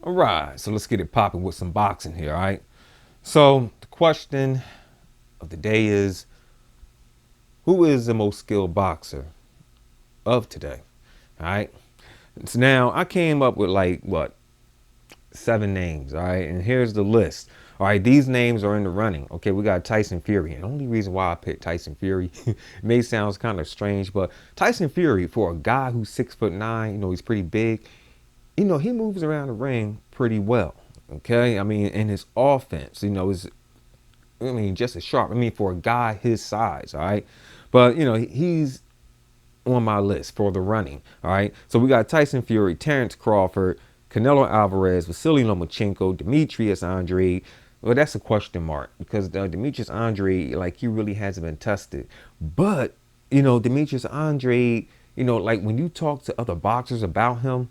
All right, so let's get it popping with some boxing here, all right? So the question of the day is, who is the most skilled boxer of today? All right. So now I came up with like what, 7 names, all right? And here's the list. All right, these names are in the running. Okay, we got Tyson Fury. And the only reason why I picked Tyson Fury may sound kind of strange, but Tyson Fury, for a guy who's 6'9", he's pretty big. He moves around the ring pretty well. Okay, I mean, in his offense, is just as sharp. I mean, for a guy his size, all right. But he's on my list for the running. All right. So we got Tyson Fury, Terrence Crawford, Canelo Alvarez, Vasily Lomachenko, Demetrius Andrade. Well, that's a question mark because Demetrius Andrade, like, he really hasn't been tested. But, Demetrius Andrade, like when you talk to other boxers about him,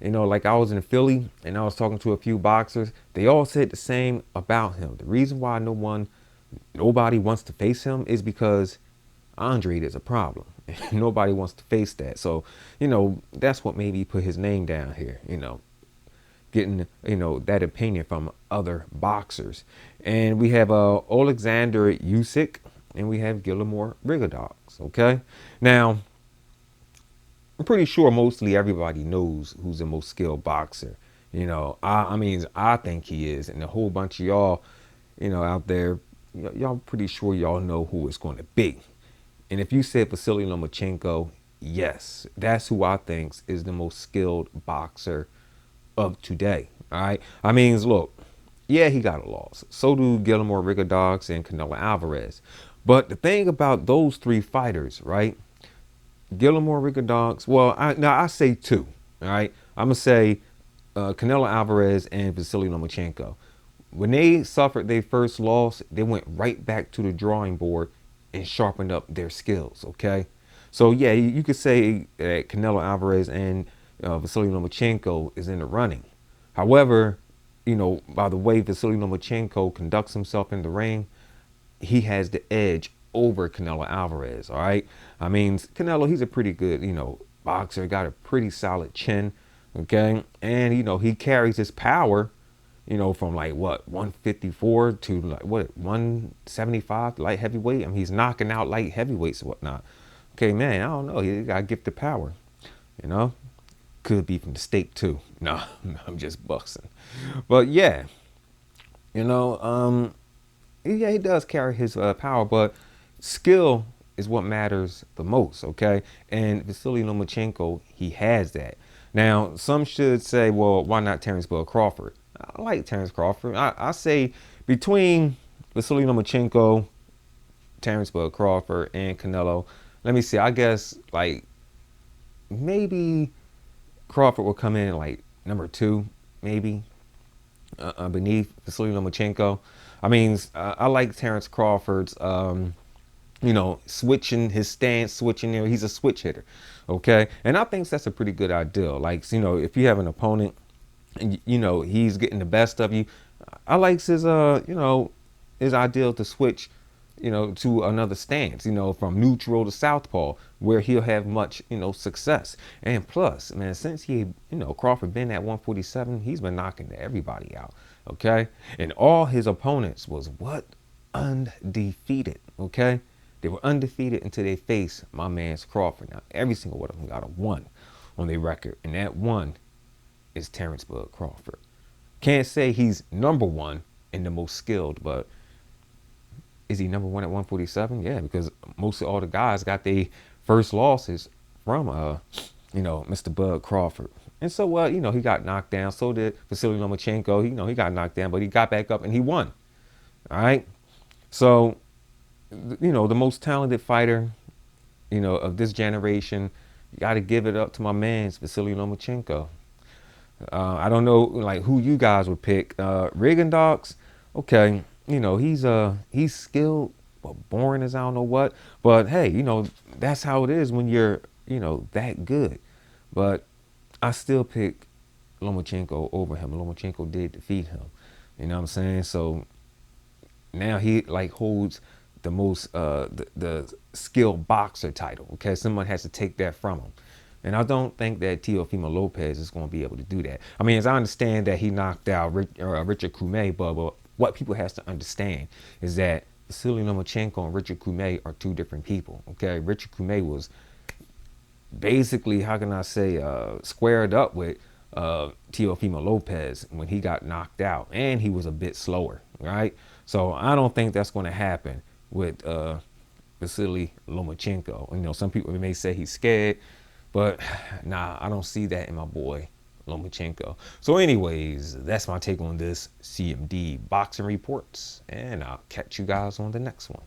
like I was in Philly and I was talking to a few boxers, they all said the same about him. The reason why nobody wants to face him is because Andrade is a problem. Nobody wants to face that. So, that's what made me put his name down here, getting, that opinion from other boxers. And we have Alexander Usyk and we have Guillermo Rigondeaux, okay? Now, I'm pretty sure mostly everybody knows who's the most skilled boxer. I mean, I think he is. And a whole bunch of y'all, out there, y'all pretty sure y'all know who it's going to be. And if you said Vasily Lomachenko, yes, that's who I think is the most skilled boxer of today. All right. I mean, look, yeah, he got a loss. So do Guillermo Rigondeaux and Canelo Alvarez. But the thing about those three fighters, right? Guillermo Rigondeaux, well, I say two. All right. I'm going to say Canelo Alvarez and Vasily Lomachenko. When they suffered their first loss, they went right back to the drawing board and sharpened up their skills, okay? So, yeah, you could say that Canelo Alvarez and Vasily Lomachenko is in the running. However, by the way Vasily Lomachenko conducts himself in the ring, he has the edge over Canelo Alvarez, all right? I mean, Canelo, he's a pretty good, boxer, got a pretty solid chin, okay? And, he carries his power, from like what, 154 to like what, 175 light heavyweight. I mean, he's knocking out light heavyweights and whatnot. Okay, man, I don't know. He got gifted power, you know. Could be from the state too. No, I'm just busting. But yeah, you know, yeah, he does carry his power, but skill is what matters the most, okay? And Vasily Lomachenko, he has that. Now, some should say, well, why not Terrence Bud Crawford? I like Terrence Crawford. I say between Vasily Lomachenko, Terrence Bud Crawford, and Canelo, let me see, I guess like maybe Crawford will come in like number two, maybe beneath Vasily Lomachenko. I mean, I like Terrence Crawford's, switching his stance, switching there. He's a switch hitter, okay? And I think that's a pretty good idea. Like, if you have an opponent and, he's getting the best of you, I like his ideal to switch, to another stance, from neutral to southpaw, where he'll have much, success. And plus, man, since Crawford been at 147, he's been knocking everybody out, okay? And all his opponents was what? Undefeated, okay? They were undefeated until they faced my man's Crawford. Now, every single one of them got a one on their record, and that one is Terrence Bud Crawford. Can't say he's number one and the most skilled, but is he number one at 147? Yeah, because most of all the guys got their first losses from, Mr. Bud Crawford. And so, he got knocked down. So did Vasily Lomachenko. He got knocked down, but he got back up and he won. All right. So, the most talented fighter, of this generation, you got to give it up to my man's Vasily Lomachenko. I don't know, like, who you guys would pick. Rigondeaux, okay, he's skilled, but boring as I don't know what. But hey, that's how it is when you're, that good. But I still pick Lomachenko over him. Lomachenko did defeat him. You know what I'm saying? So now he like holds the most the skilled boxer title. Okay, someone has to take that from him. And I don't think that Teofimo Lopez is going to be able to do that. I mean, as I understand that he knocked out Richard Commey, but what people has to understand is that Vasily Lomachenko and Richard Commey are two different people. Okay, Richard Commey was basically, how can I say, squared up with Teofimo Lopez when he got knocked out, and he was a bit slower, right? So I don't think that's going to happen with Vasily Lomachenko. You know, some people may say he's scared, but nah, I don't see that in my boy Lomachenko. So anyways, that's my take on this CMD boxing reports, and I'll catch you guys on the next one.